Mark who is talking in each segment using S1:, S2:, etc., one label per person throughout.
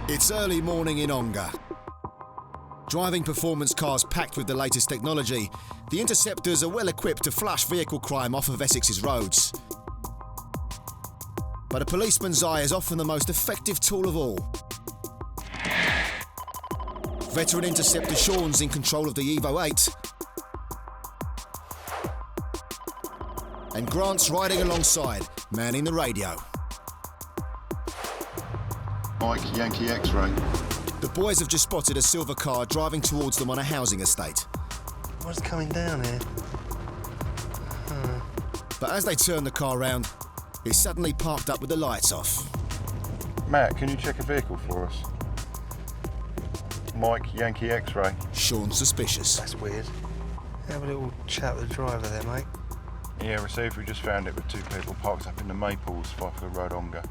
S1: It's early morning in Ongar. Driving performance cars packed with the latest technology, the Interceptors are well equipped to flush vehicle crime off of Essex's roads. But a policeman's eye is often the most effective tool of all. Veteran Interceptor Sean's in control of the Evo 8. And Grant's riding alongside, manning the radio.
S2: Mike, Yankee X-ray.
S1: The boys have just spotted a silver car driving towards them on a housing estate.
S3: What's coming down here?
S1: But as they turn the car round, it's suddenly parked up with the lights off.
S2: Matt, can you check a vehicle for us? Mike, Yankee X-ray.
S1: Sean's suspicious.
S3: That's weird. Have a little chat with the driver there, mate.
S2: Yeah, received. We just found it with two people parked up in the Maples, Fifield Road, Ongar.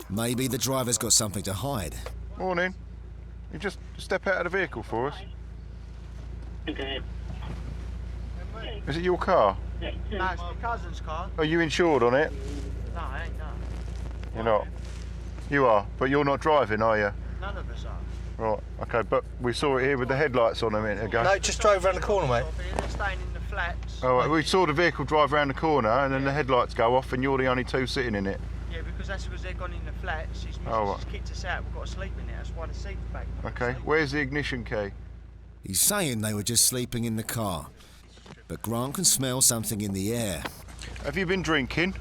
S1: Maybe the driver's got something to hide.
S2: Morning. You just step out of the vehicle for us.
S4: Okay.
S2: Is it your car?
S4: No, it's my cousin's car.
S2: Are you insured on it?
S4: No, I ain't, no.
S2: You're not? You are, but you're not driving, are you?
S4: None of us are.
S2: Right, okay, but we saw it here with the headlights on a minute ago.
S3: No, just drove around the corner, mate.
S4: They're staying in the flats.
S2: Oh, right, we saw the vehicle drive around the corner and then the headlights go off and you're the only two sitting in it.
S4: Yeah, because that's because they've gone in the flats. His missus
S2: Oh,
S4: has kicked us out. We've got to sleep in it. That's why the seat's back.
S2: Okay, where's the ignition key?
S1: He's saying they were just sleeping in the car. But Grant can smell something in the air.
S2: Have you been drinking?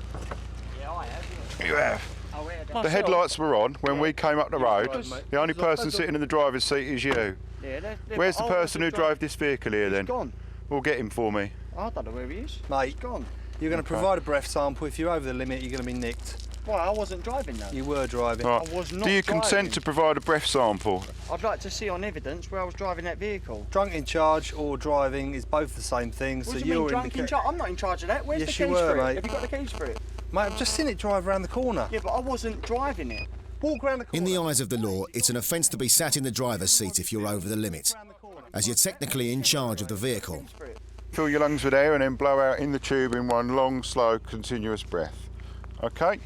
S4: Yeah, I have. Yeah.
S2: You have.
S4: Oh, yeah,
S2: The headlights were on when we came up the road. The only person sitting in the driver's seat is you.
S4: Yeah,
S2: Where's the person who drove this vehicle here then?
S4: He's gone.
S2: Well, get him for me.
S4: I don't know where he is.
S3: Mate,
S4: He's gone.
S3: you're going to provide a breath sample. If you're over the limit, you're going to be nicked.
S4: Well, I wasn't driving though.
S3: You were driving.
S2: Right.
S4: I was not
S2: Do you
S4: driving.
S2: consent to provide a breath sample?
S4: I'd like to see on evidence where I was driving that vehicle.
S3: Drunk in charge or driving is both the same thing.
S4: What do you mean drunk in charge? I'm not in charge of that. Where's
S3: Yes,
S4: the
S3: you
S4: keys
S3: were,
S4: for it?
S3: mate.
S4: Have you got the keys for it?
S3: Mate, I've just seen it drive around the corner.
S4: Yeah, but I wasn't driving it.
S3: Walk around the corner.
S1: In the eyes of the law, it's an offence to be sat in the driver's seat if you're over the limit, as you're technically in charge of the vehicle.
S2: Fill your lungs with air and then blow out in the tube in one long, slow, continuous breath. Okay?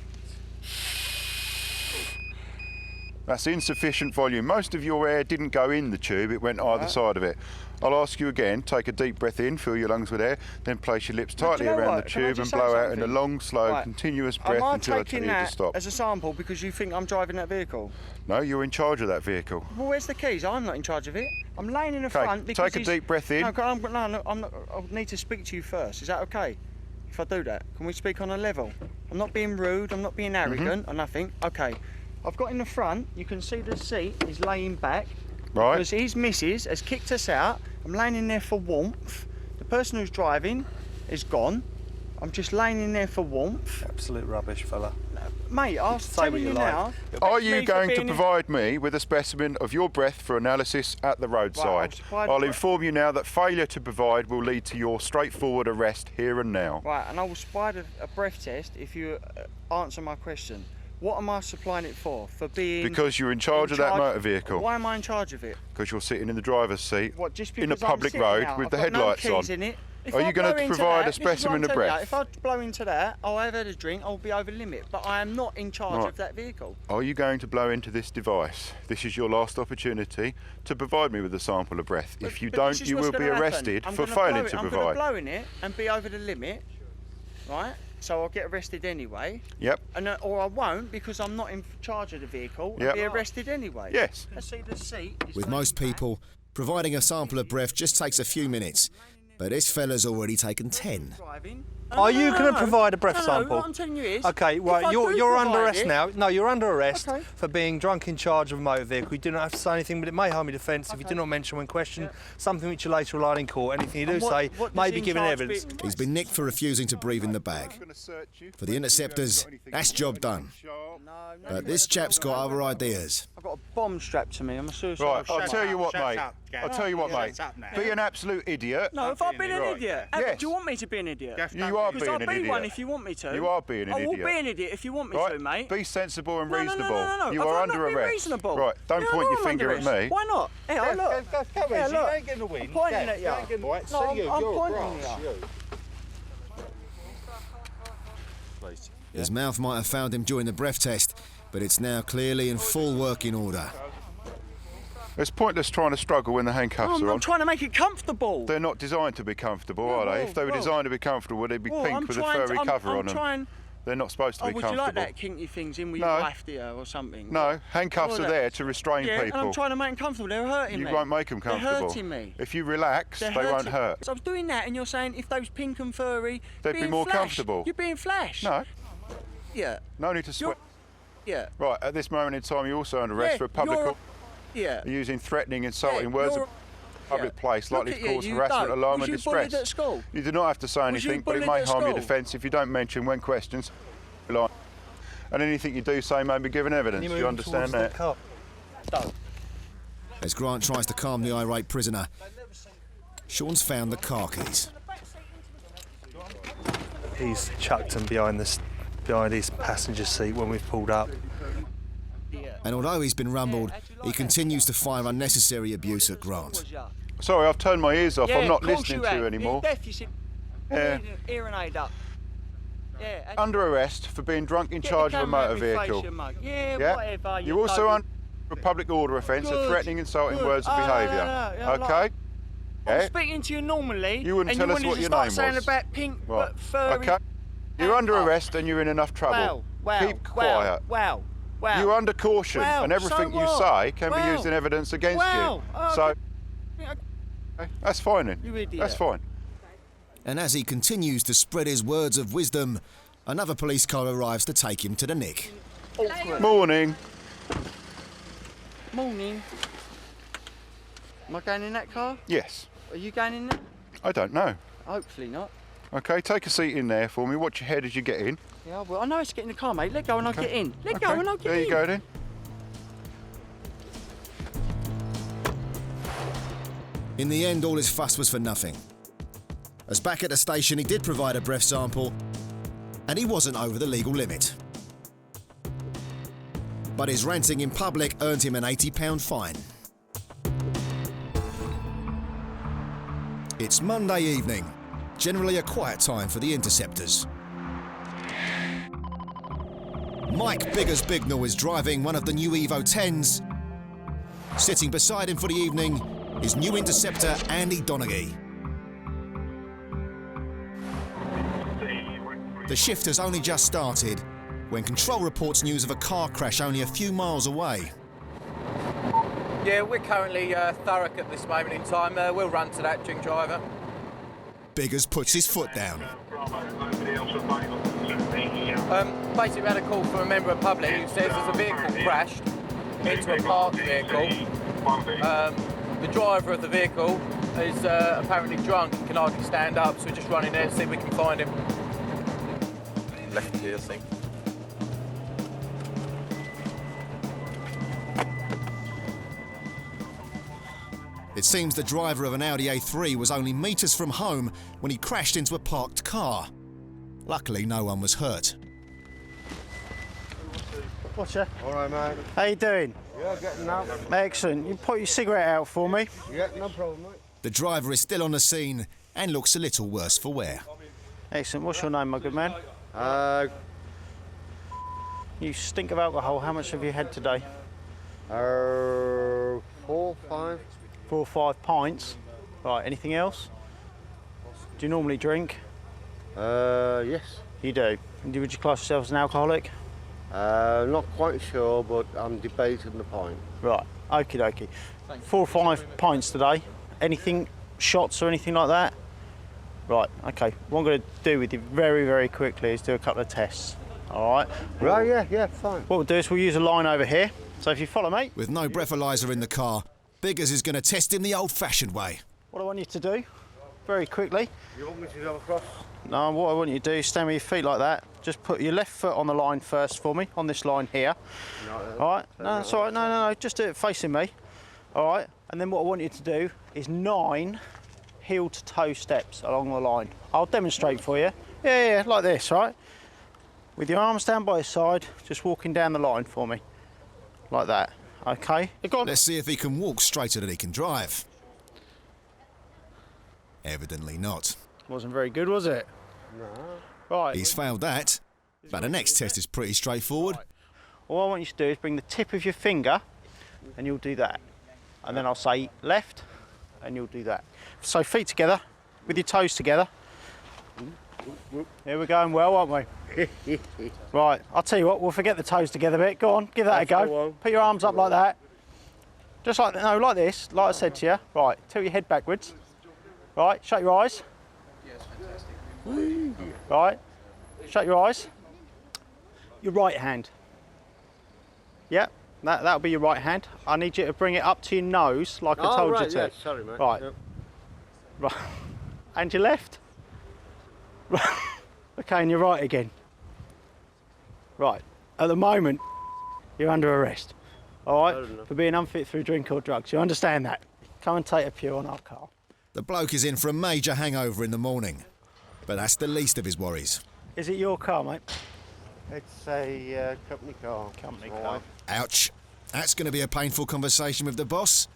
S2: That's insufficient volume. Most of your air didn't go in the tube, it went either side of it. I'll ask you again, take a deep breath in, fill your lungs with air, then place your lips tightly around the tube and blow out in a long, slow, continuous breath until I tell you to stop.
S4: As a sample because you think I'm driving that vehicle?
S2: No, you're in charge of that vehicle.
S4: Well, where's the keys? I'm not in charge of it. I'm laying in the front because
S2: take a deep breath in.
S4: No, I'm not. I need to speak to you first. Is that okay? If I do that, can we speak on a level? I'm not being rude. I'm not being arrogant or nothing. Okay. I've got in the front. You can see the seat is laying back.
S2: Right.
S4: Because his missus has kicked us out. I'm laying in there for warmth. The person who's driving is gone. I'm just laying in there for warmth.
S3: Absolute rubbish, fella.
S4: Mate, I'll
S3: Say
S4: tell
S3: what
S4: you
S3: you
S4: now.
S2: Are you going to provide me with a specimen of your breath for analysis at the roadside?
S4: Right,
S2: I'll inform you now that failure to provide will lead to your straightforward arrest here and now.
S4: Right, and I will supply a breath test if you answer my question. What am I supplying it for? For being...
S2: Because you're in charge of that motor vehicle.
S4: Why am I in charge of it?
S2: Because you're sitting in the driver's seat
S4: What, just
S2: in a
S4: because I'm
S2: public
S4: sitting
S2: road
S4: now?
S2: with
S4: I've
S2: the
S4: got
S2: headlights
S4: no keys
S2: on.
S4: in it. If
S2: Are
S4: I
S2: you going
S4: blow
S2: to
S4: into
S2: provide
S4: that,
S2: a
S4: this is what I'm
S2: specimen of
S4: telling you,
S2: breath?
S4: If I blow into that, I'll have had a drink, I'll be over limit, but I am not in charge of that vehicle.
S2: Are you going to blow into this device? This is your last opportunity to provide me with a sample of breath. If you don't, you will be arrested for failing to
S4: I'm going to
S2: provide.
S4: blow in it and be over the limit, right? So I'll get arrested anyway.
S2: Yep.
S4: And or I won't because I'm not in charge of the vehicle.
S2: Yep.
S4: I'll be arrested anyway.
S2: Yes.
S4: Let's see the seat.
S1: With most people, providing a sample of breath just takes a few minutes, but this fella's already taken 10.
S3: Are you going to provide a breath sample?
S4: What I'm telling you is...
S3: Okay, right, you're under arrest now. No, you're under arrest
S4: Okay.
S3: for being drunk in charge of a motor vehicle. You do not have to say anything, but it may harm your defence if you do not mention when questioned something which you later rely in court. Anything you do say may be given evidence.
S1: He's been nicked for refusing to breathe in the bag. For the Interceptors, that's job done. But this chap's got other ideas.
S4: I've got a bomb strapped to me. I'm a suicide.
S2: Right, I'll tell you what, mate. I'll tell you what, mate. Be an absolute idiot.
S4: No, if I've been an
S2: Right.
S4: idiot.
S2: Yes.
S4: Do you want me to be an idiot?
S2: You are
S4: Because
S2: being
S4: I'll
S2: an
S4: be
S2: idiot.
S4: one if you want me to.
S2: You are being an
S4: I will
S2: idiot.
S4: be an idiot if you want me
S2: Right?
S4: to, mate.
S2: Be sensible and
S4: No,
S2: reasonable.
S4: no.
S2: You
S4: Have
S2: are
S4: I
S2: under
S4: not been
S2: arrest.
S4: reasonable?
S2: Right, don't
S4: Yeah,
S2: point
S4: I
S2: your
S4: am
S2: finger
S4: under
S2: at
S4: arrest.
S2: me.
S4: Why not? Hey, look. Yeah, look.
S5: You ain't going to win.
S4: I'm pointing at you.
S5: Right,
S4: No, I'm pointing at you.
S1: His mouth might have found him during the breath test, but it's now clearly in full working order.
S2: It's pointless trying to struggle when the handcuffs are on.
S4: I'm trying to make it comfortable.
S2: They're not designed to be comfortable, are they? If they were designed to be comfortable, they'd be pink with a furry cover on them. They're not supposed to be comfortable.
S4: Would you like that kinky things in with your wife, dear, or something?
S2: No, handcuffs are there to restrain people.
S4: And I'm trying to make them comfortable. They're hurting me.
S2: You won't make them comfortable.
S4: They're hurting me.
S2: If you relax, they won't hurt.
S4: So I was doing that, and you're saying if those pink and furry,
S2: they'd be more comfortable.
S4: You're being flash.
S2: No.
S4: Yeah.
S2: No need to sweat.
S4: Yeah.
S2: Right, at this moment in time, you're also under arrest for public. Using threatening, insulting words of public place, likely to cause harassment, alarm, and distress.
S4: At school?
S2: You do not have to say anything, but it may harm your defence if you don't mention when questions. And anything you do say may be given evidence. Do you understand that?
S1: As Grant tries to calm the irate prisoner, Sean's found the car keys.
S3: He's chucked them behind his passenger seat when we've pulled up.
S1: And although he's been rumbled, he continues to fire unnecessary abuse at Grant.
S2: Sorry, I've turned my ears off. I'm not listening to you anymore.
S4: Hearing aid up.
S2: Under arrest for being drunk in charge of a motor vehicle.
S4: Whatever.
S2: You're also under a public order offence of threatening, insulting words of behaviour. Okay?
S4: I'm speaking to you normally.
S2: You wouldn't tell us what your name was.
S4: Saying about pink, but furry.
S2: Okay. You're under arrest and you're in enough trouble. Keep quiet. You're under caution, and everything you say can be used in evidence against you. So that's fine then.
S4: You idiot.
S2: That's fine.
S1: And as he continues to spread his words of wisdom, another police car arrives to take him to the nick.
S2: Morning.
S4: Morning. Am I going in that car?
S2: Yes.
S4: Are you going in there?
S2: I don't know.
S4: Hopefully not.
S2: Okay, take a seat in there for me. Watch your head as you get in.
S4: Yeah, well, I know it's getting in the car, mate. Let go and I'll get in. Let go and I'll get in.
S2: There you go then.
S1: In the end, all his fuss was for nothing. As back at the station, he did provide a breath sample, and he wasn't over the legal limit. But his ranting in public earned him an £80 fine. It's Monday evening, generally a quiet time for the Interceptors. Mike Biggers Bignall is driving one of the new Evo 10s. Sitting beside him for the evening is new Interceptor Andy Donaghy. The shift has only just started when Control reports news of a car crash only a few miles away.
S5: Yeah, we're currently Thurrock at this moment in time. We'll run to that, drink driver.
S1: Biggers puts his foot down.
S5: Basically, we had a call from a member of public who says there's a vehicle crashed into a parked vehicle. The driver of the vehicle is apparently drunk, he can hardly stand up, so we're just running there to see if we can find him. Left here, I think.
S1: It seems the driver of an Audi A3 was only metres from home when he crashed into a parked car. Luckily, no one was hurt.
S6: Whatcha?
S7: All right, mate.
S6: How you doing?
S7: Yeah, getting out.
S6: Excellent. You put your cigarette out for me.
S7: Yeah, no problem, mate.
S1: The driver is still on the scene and looks a little worse for wear.
S6: Excellent. What's your name, my good man? You stink of alcohol. How much have you had today?
S7: 4, 5.
S6: 4 or 5 pints. Right, anything else? Do you normally drink?
S7: Yes.
S6: You do. And would you class yourself as an alcoholic?
S7: Not quite sure, but I'm debating the point.
S6: Right, okie dokie. 4 or 5 pints today. Anything, shots or anything like that? Right, okay. What I'm going to do with you very, very quickly is do a couple of tests. All right?
S7: Right, yeah, fine.
S6: What we'll do is we'll use a line over here. So if you follow me.
S1: With no breathalyzer in the car, Biggers is going to test him the old-fashioned way.
S6: What I want you to do, very quickly.
S7: You want me to go across?
S6: No, what I want you to do is stand with your feet like that. Just put your left foot on the line first for me, on this line here. No, all right? No, that's all right. No. Just do it facing me. All right? And then what I want you to do is 9 heel-to-toe steps along the line. I'll demonstrate for you. Yeah, like this, right? With your arms down by your side, just walking down the line for me. Like that. Okay? Go on.
S1: Let's see if he can walk straighter than he can drive. Evidently not.
S6: Wasn't very good, was it?
S7: No.
S6: Right.
S1: He's failed that, but the next test is pretty straightforward.
S6: All I want you to do is bring the tip of your finger, and you'll do that. and then I'll say left, and you'll do that. So feet together, with your toes together. Here we're going well, aren't we? Right, I'll tell you what, we'll forget the toes together bit. Go on, give that a go. Put your arms up like that. Just like, no, like this, like I said to you. Right, tilt your head backwards. Right, shut your eyes. Right, shut your eyes. Your right hand. Yep, that'll be your right hand. I need you to bring it up to your nose like I told you to.
S7: Yeah, sorry, mate.
S6: Right.
S7: Yep.
S6: Right. And your left. Right. Okay, and your right again. Right. At the moment, you're under arrest. All right? For being unfit through drink or drugs. You understand that? Come and take a pew on our car.
S1: The bloke is in for a major hangover in the morning, but that's the least of his worries.
S6: Is it your car, mate?
S7: It's a company car.
S6: Company car.
S1: Ouch. That's going to be a painful conversation with the boss.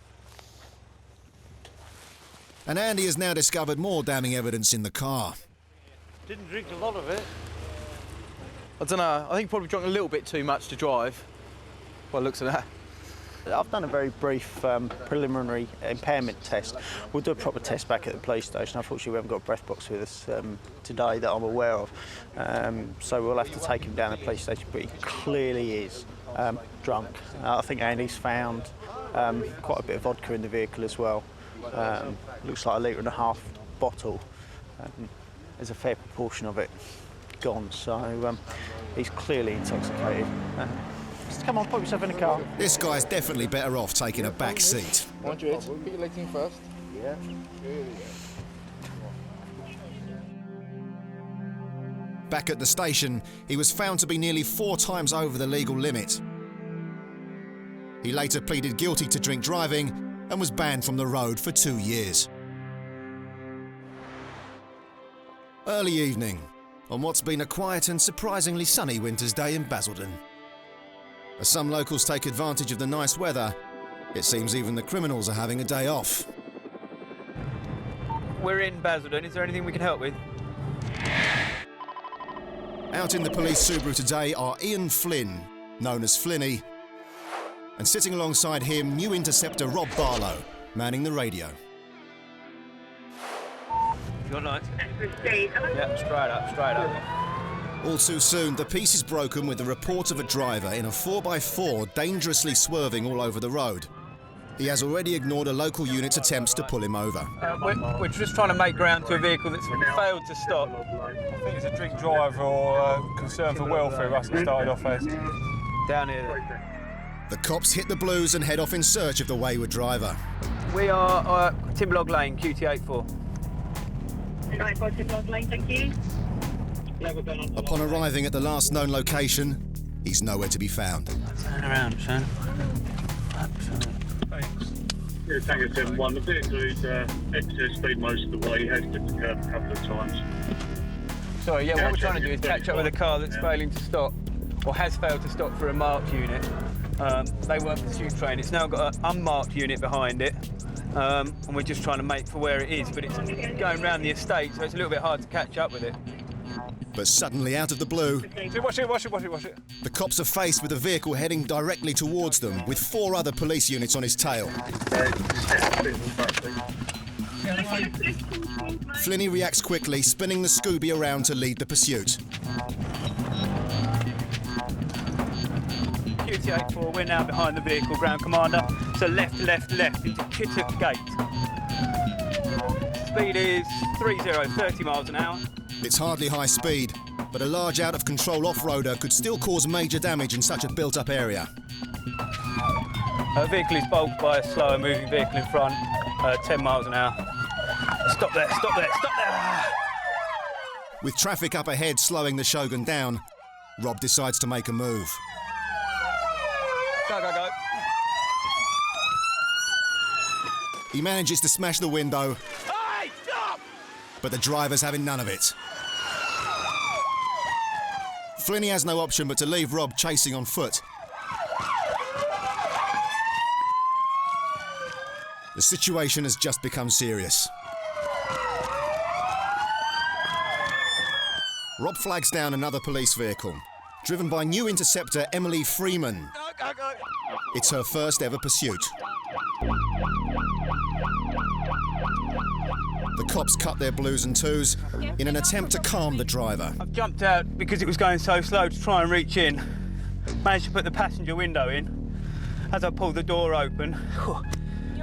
S1: And Andy has now discovered more damning evidence in the car.
S7: Didn't drink a lot of it.
S5: I don't know, I think probably drunk a little bit too much to drive. By the looks of that.
S6: I've done a very brief preliminary impairment test. We'll do a proper test back at the police station. Unfortunately, we haven't got a breath box with us today that I'm aware of. So we'll have to take him down to the police station, but he clearly is drunk. I think Andy's found quite a bit of vodka in the vehicle as well. Looks like 1.5 litre bottle. There's a fair proportion of it gone, so he's clearly intoxicated. Just come on, put yourself in the car.
S1: This guy's definitely better off taking a back seat.
S5: Mind your head, put your legs in first.
S7: Yeah.
S1: Back at the station, he was found to be nearly 4 times over the legal limit. He later pleaded guilty to drink driving and was banned from the road for 2 years. Early evening, on what's been a quiet and surprisingly sunny winter's day in Basildon. As some locals take advantage of the nice weather, it seems even the criminals are having a day off.
S5: We're in Basildon, is there anything we can help with?
S1: Out in the police Subaru today are Ian Flynn, known as Flinny, and sitting alongside him, new Interceptor Rob Barlow, manning the radio.
S5: Good night. Yeah, straight up.
S1: All too soon, the peace is broken with the report of a driver in a 4x4 dangerously swerving all over the road. He has already ignored a local unit's attempts to pull him over.
S5: We're just trying to make ground to a vehicle that's failed to stop.
S3: I think it's a drink driver or concern for welfare, us it started off as.
S5: Down here.
S1: The cops hit the blues and head off in search of the wayward driver.
S5: We are Timberlog Lane, QT84.
S8: Right, Timberlog Lane, thank you.
S1: Upon arriving at the last known location, he's nowhere to be found.
S5: Turn around, son.
S9: Yeah, Tango 7-1. The vehicle is excess speed most of the way. He has hit the curb a couple of times.
S5: Sorry, yeah, what we're trying to do is catch up with a car that's failing to stop, or has failed to stop for a marked unit. They weren't pursuit trained. It's now got an unmarked unit behind it, and we're just trying to make for where it is, but it's going around the estate, so it's a little bit hard to catch up with it.
S1: But suddenly, out of the blue,
S3: Watch it.
S1: the cops are faced with a vehicle heading directly towards them, with 4 other police units on his tail. Flinny reacts quickly, spinning the Scooby around to lead the pursuit.
S5: QT84, we're now behind the vehicle, ground commander. So left into Chittock Gate. Speed is 30 miles an hour.
S1: It's hardly high speed, but a large out-of-control off-roader could still cause major damage in such a built-up area.
S5: The vehicle is bulked by a slower moving vehicle in front, 10 miles an hour. Stop there.
S1: With traffic up ahead slowing the Shogun down, Rob decides to make a move.
S5: Go.
S1: He manages to smash the window,
S5: Hey, stop!
S1: but the driver's having none of it. Flinny has no option but to leave Rob chasing on foot. The situation has just become serious. Rob flags down another police vehicle, driven by new Interceptor Emily Freeman.
S5: Go.
S1: It's her first ever pursuit. The cops cut their blues and twos in an attempt to calm the driver.
S10: I've jumped out because it was going so slow to try and reach in. Managed to put the passenger window in. As I pulled the door open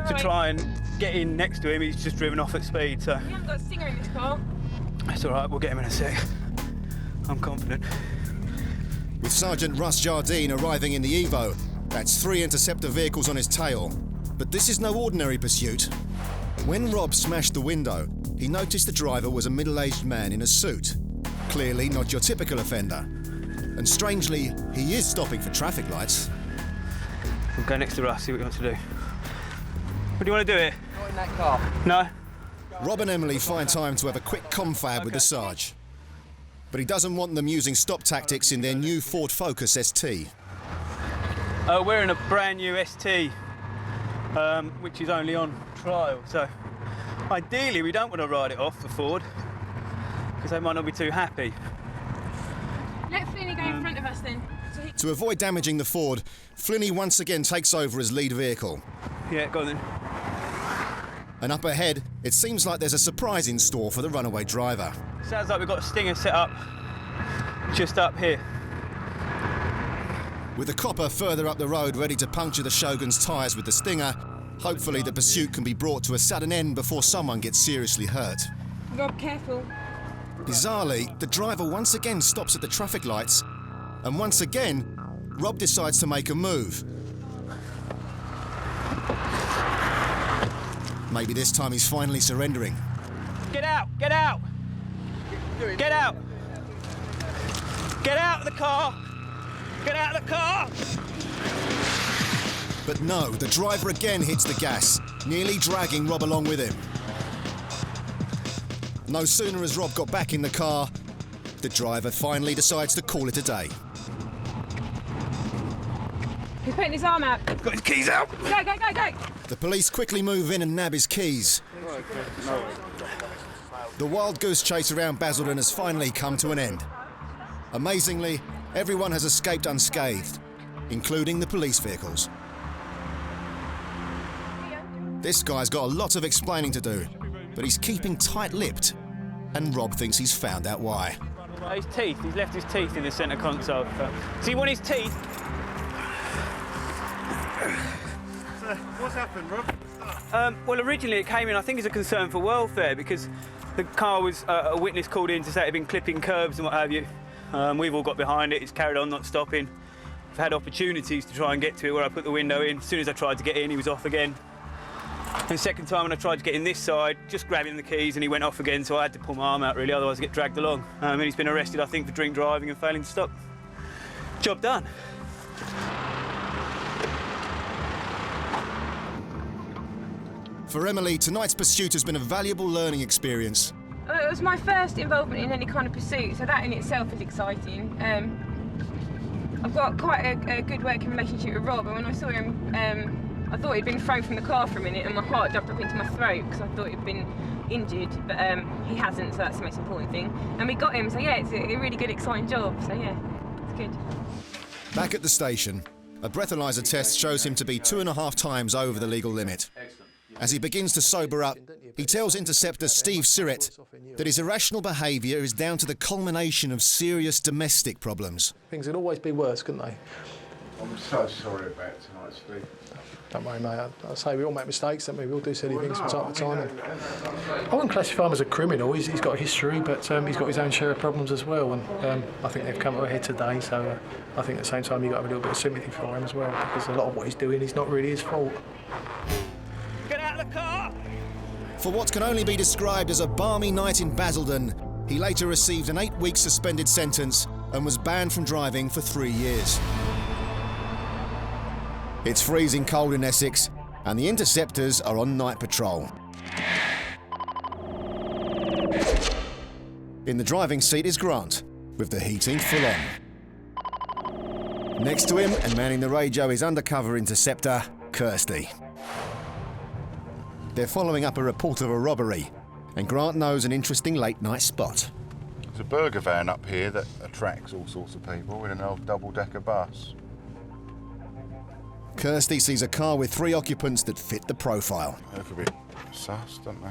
S10: to try and get in next to him, he's just driven off at speed. So
S8: We haven't got a stinger in this car.
S10: that's all right, we'll get him in a sec. I'm confident.
S1: With Sergeant Russ Jardine arriving in the Evo, that's 3 Interceptor vehicles on his tail. But this is no ordinary pursuit. When Rob smashed the window, he noticed the driver was a middle-aged man in a suit. Clearly not your typical offender. And strangely, he is stopping for traffic lights.
S10: We'll go next to Russ, see what he wants to do. What do you want to do here?
S5: Not in that car.
S10: No?
S1: Rob and Emily find time to have a quick confab with the Sarge. But he doesn't want them using stop tactics in their new Ford Focus ST.
S10: We're in a brand new ST, which is only on trial. So ideally, we don't want to ride it off the Ford because they might not be too happy.
S8: Let Flinny go in front of us then.
S1: To avoid damaging the Ford, Flinny once again takes over as lead vehicle.
S10: Yeah, go on then.
S1: And up ahead, it seems like there's a surprise in store for the runaway driver.
S10: Sounds like we've got a stinger set up just up here.
S1: With the copper further up the road ready to puncture the Shogun's tyres with the stinger, hopefully the pursuit can be brought to a sudden end before someone gets seriously hurt.
S8: Rob, careful.
S1: Bizarrely, the driver once again stops at the traffic lights, and once again, Rob decides to make a move. Maybe this time he's finally surrendering.
S10: Get out! Get out! Get out! Get out of the car! Get out of the car!
S1: But no, the driver again hits the gas, nearly dragging Rob along with him. No sooner has Rob got back in the car, the driver finally decides to call it a day.
S8: He's putting his arm out.
S10: Got his keys out!
S8: Go, go, go, go!
S1: The police quickly move in and nab his keys. The wild goose chase around Basildon has finally come to an end. Amazingly, everyone has escaped unscathed, including the police vehicles. This guy's got a lot of explaining to do, but he's keeping tight-lipped, and Rob thinks he's found out why.
S10: His teeth, he's left his teeth in the centre console. Does he want his teeth?
S3: What's happened, Rob?
S10: Well, originally it came in, I think, as a concern for welfare because the car was a witness called in to say it had been clipping curbs and what have you. We've all got behind it, it's carried on, not stopping. I've had opportunities to try and get to it where I put the window in. As soon as I tried to get in, he was off again. And the second time when I tried to get in this side, just grabbing the keys and he went off again, so I had to pull my arm out really, otherwise I'd get dragged along. And he's been arrested, I think, for drink driving and failing to stop. Job done.
S1: For Emily, tonight's pursuit has been a valuable learning experience.
S8: It was my first involvement in any kind of pursuit, so that in itself is exciting. I've got quite a good working relationship with Rob, and when I saw him, I thought he'd been thrown from the car for a minute, and my heart jumped up into my throat because I thought he'd been injured, but he hasn't, so that's the most important thing. And we got him, so yeah, it's a really good, exciting job, so yeah, it's good.
S1: Back at the station, a breathalyzer test shows him to be 2.5 times over the legal limit. As he begins to sober up, he tells Interceptor Steve Sirrett that his irrational behaviour is down to the culmination of serious domestic problems.
S11: Things would always be worse, couldn't they?
S2: I'm so sorry about tonight, Steve.
S11: Don't worry, mate. I say we all make mistakes, don't we? We all do silly things from time to time. I wouldn't classify him as a criminal. He's got a history, but he's got his own share of problems as well. And I think they've come to a head today. So I think at the same time you've got to have a little bit of sympathy for him as well, because a lot of what he's doing is not really his fault.
S10: Get out of the car!
S1: For what can only be described as a balmy night in Basildon, he later received an 8-week suspended sentence and was banned from driving for 3 years. It's freezing cold in Essex, and the Interceptors are on night patrol. In the driving seat is Grant, with the heating full on. Next to him, and manning the radio, is undercover Interceptor Kirsty. They're following up a report of a robbery, and Grant knows an interesting late-night spot.
S2: There's a burger van up here that attracts all sorts of people in an old double-decker bus.
S1: Kirsty sees a car with 3 occupants that fit the profile.
S2: They're a bit sus, don't they?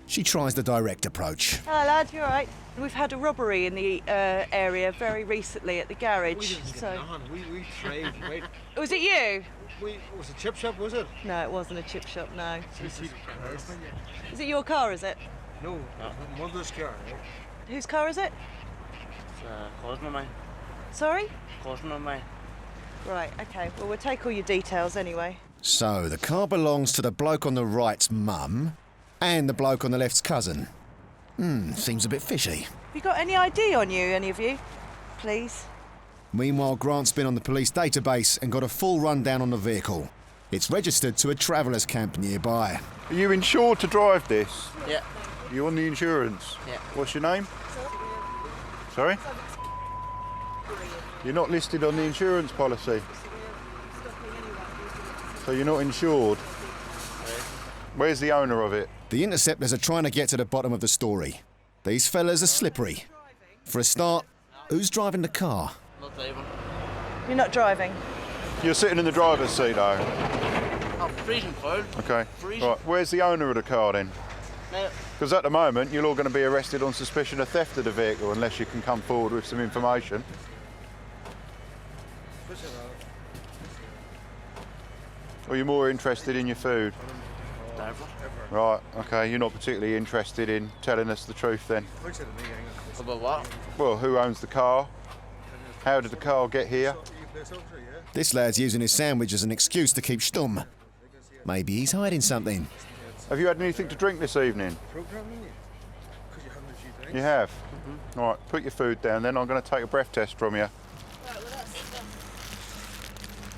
S1: She tries the direct approach.
S12: Hello, lad, you all right? We've had a robbery in the area very recently at the garage.
S13: We tried, right?
S12: Was it you?
S13: It was a chip shop, was it?
S12: No, it wasn't a chip shop, no. Is it your car, is it?
S13: No, mother's car. Right?
S12: Whose car is it?
S6: Cousin of mine.
S12: Sorry?
S6: Cousin of mine.
S12: Right, okay. Well, we'll take all your details anyway.
S1: So, the car belongs to the bloke on the right's mum and the bloke on the left's cousin. Seems a bit fishy.
S12: Have you got any ID on you, any of you? Please?
S1: Meanwhile, Grant's been on the police database and got a full rundown on the vehicle. It's registered to a travellers camp nearby.
S2: Are you insured to drive this?
S6: Yeah.
S2: You on the insurance?
S6: Yeah.
S2: What's your name? Sorry? You're not listed on the insurance policy. So you're not insured. Where's the owner of it?
S1: The Interceptors are trying to get to the bottom of the story. These fellas are slippery. For a start, who's driving the car?
S6: Not driving.
S12: You're not driving?
S2: You're sitting in the driver's seat though.
S6: I'm freezing cold.
S2: Okay.
S6: Freezing.
S2: Right, where's the owner of the car then?
S6: No.
S2: Because at the moment you're all going to be arrested on suspicion of theft of the vehicle unless you can come forward with some information. Or you're more interested in your food? Right, okay, you're not particularly interested in telling us the truth then?
S6: About what?
S2: Well, who owns the car? How did the car get here?
S1: This lad's using his sandwich as an excuse to keep stum. Maybe he's hiding something.
S2: Have you had anything to drink this evening? You have? All right, put your food down then. I'm going to take a breath test from you.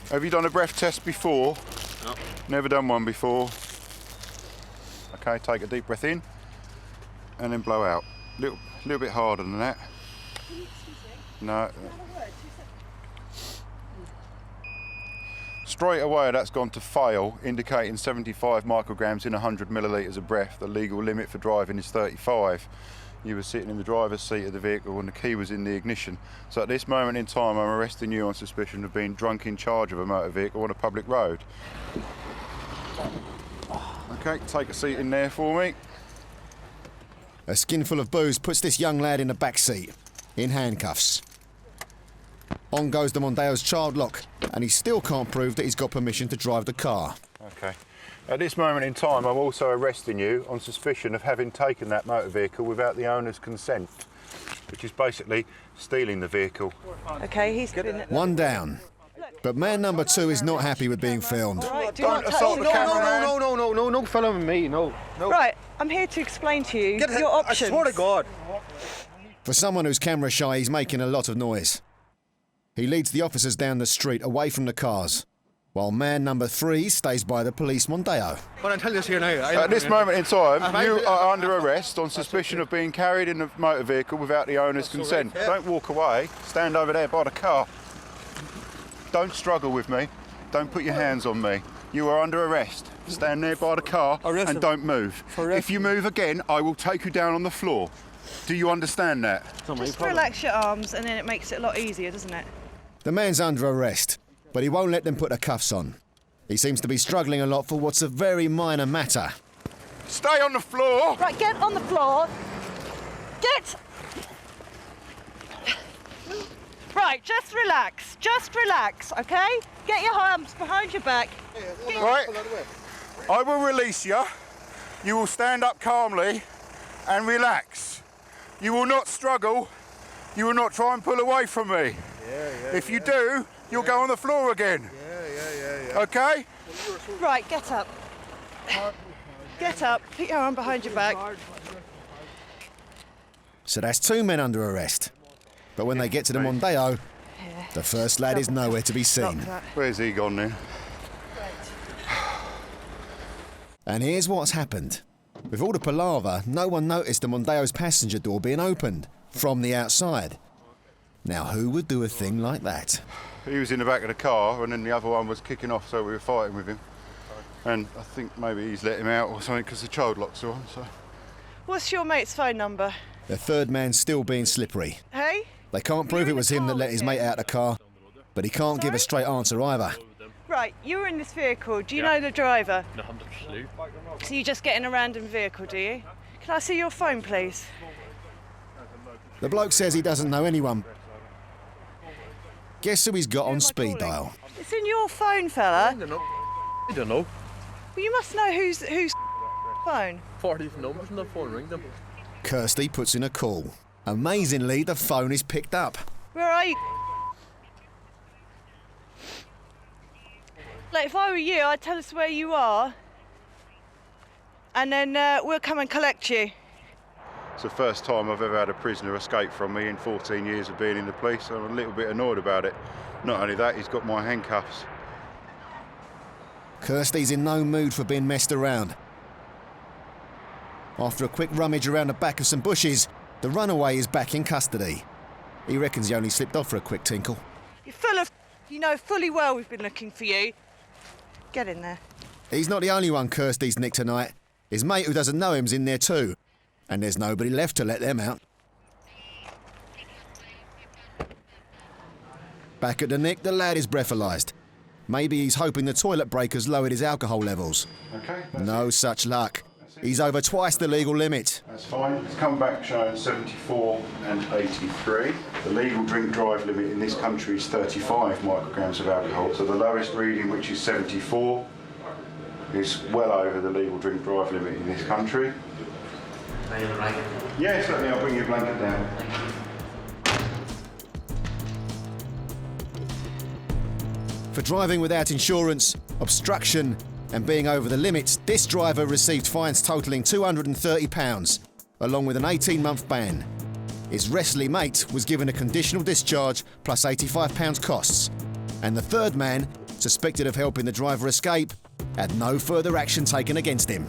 S2: Have you done a breath test before?
S6: No.
S2: Never done one before. Okay, take a deep breath in and then blow out. Little bit harder than that. No. Straight away that's gone to fail, indicating 75 micrograms in 100 millilitres of breath. The legal limit for driving is 35. You were sitting in the driver's seat of the vehicle and the key was in the ignition. So at this moment in time I'm arresting you on suspicion of being drunk in charge of a motor vehicle on a public road. Okay, take a seat in there for me.
S1: A skinful of booze puts this young lad in the back seat, in handcuffs. On goes the Mondeo's child lock, and he still can't prove that he's got permission to drive the car.
S2: Okay. At this moment in time, I'm also arresting you on suspicion of having taken that motor vehicle without the owner's consent, which is basically stealing the vehicle.
S12: Okay, he's been...
S1: One down. But man number 2 is not happy with being filmed.
S12: Right,
S2: Don't assault the cameraman.
S13: No, follow me, no.
S12: Right, I'm here to explain to you your options.
S13: I swear to God.
S1: For someone who's camera shy, he's making a lot of noise. He leads the officers down the street away from the cars, while man number 3 stays by the police Mondeo.
S13: But I'm telling you this here now.
S2: At this moment in time, you are under arrest on suspicion of being carried in a motor vehicle without the owner's consent.
S13: Right, yeah.
S2: Don't walk away. Stand over there by the car. Don't struggle with me. Don't put your hands on me. You are under arrest. Stand there by the car and don't move. If you move again, I will take you down on the floor. Do you understand that?
S12: Just relax your arms and then it makes it a lot easier, doesn't it?
S1: The man's under arrest, but he won't let them put the cuffs on. He seems to be struggling a lot for what's a very minor matter.
S2: Stay on the floor!
S12: Right, get on the floor. Get... Right, just relax, okay? Get your arms behind your back.
S2: Right, I will release you. You will stand up calmly and relax. You will not struggle. You will not try and pull away from me. If you do, you'll go on the floor again. Okay?
S12: Right, get up. Get up, put your arm behind your back.
S1: So that's 2 men under arrest. But when they get to the Mondeo, the first lad is nowhere to be seen.
S2: Where's he gone then?
S1: And here's what's happened. With all the palaver, no one noticed the Mondeo's passenger door being opened from the outside. Now, who would do a thing like that?
S2: He was in the back of the car and then the other one was kicking off, so we were fighting with him. And I think maybe he's let him out or something because the child locks are on, so...
S12: What's your mate's phone number?
S1: The third man's still being slippery.
S12: Hey?
S1: They can't prove it was him that let his mate out of the car, but he can't give a straight answer either.
S12: Right, you were in this vehicle. Do you know the driver?
S14: No, I'm not sure.
S12: So you just get in a random vehicle, do you? Can I see your phone, please?
S1: The bloke says he doesn't know anyone. Guess who he's got on speed dial?
S12: It's in your phone, fella.
S14: I don't know.
S12: Well, you must know whose phone.
S14: 40 numbers on the phone, ring them.
S1: Kirsty puts in a call. Amazingly, the phone is picked up.
S12: Where are you? Like, if I were you, I'd tell us where you are, and then we'll come and collect you.
S2: It's the first time I've ever had a prisoner escape from me in 14 years of being in the police, so I'm a little bit annoyed about it. Not only that, he's got my handcuffs.
S1: Kirsty's in no mood for being messed around. After a quick rummage around the back of some bushes, the runaway is back in custody. He reckons he only slipped off for a quick tinkle.
S12: You're full of... You know fully well we've been looking for you. Get in there.
S1: He's not the only one Kirsty's nicked tonight. His mate who doesn't know him's in there too. And there's nobody left to let them out. Back at the nick, the lad is breathalyzed. Maybe he's hoping the toilet breakers lowered his alcohol levels.
S2: Okay.
S1: No such luck. He's over twice the legal limit.
S2: That's fine. It's come back showing 74 and 83. The legal drink drive limit in this country is 35 micrograms of alcohol. So the lowest reading, which is 74, is well over the legal drink drive limit in this country. Yes, certainly. I'll bring your blanket down.
S1: For driving without insurance, obstruction and being over the limits, this driver received fines totalling £230, along with an 18-month ban. His wrestly mate was given a conditional discharge plus £85 costs. And the third man, suspected of helping the driver escape, had no further action taken against him.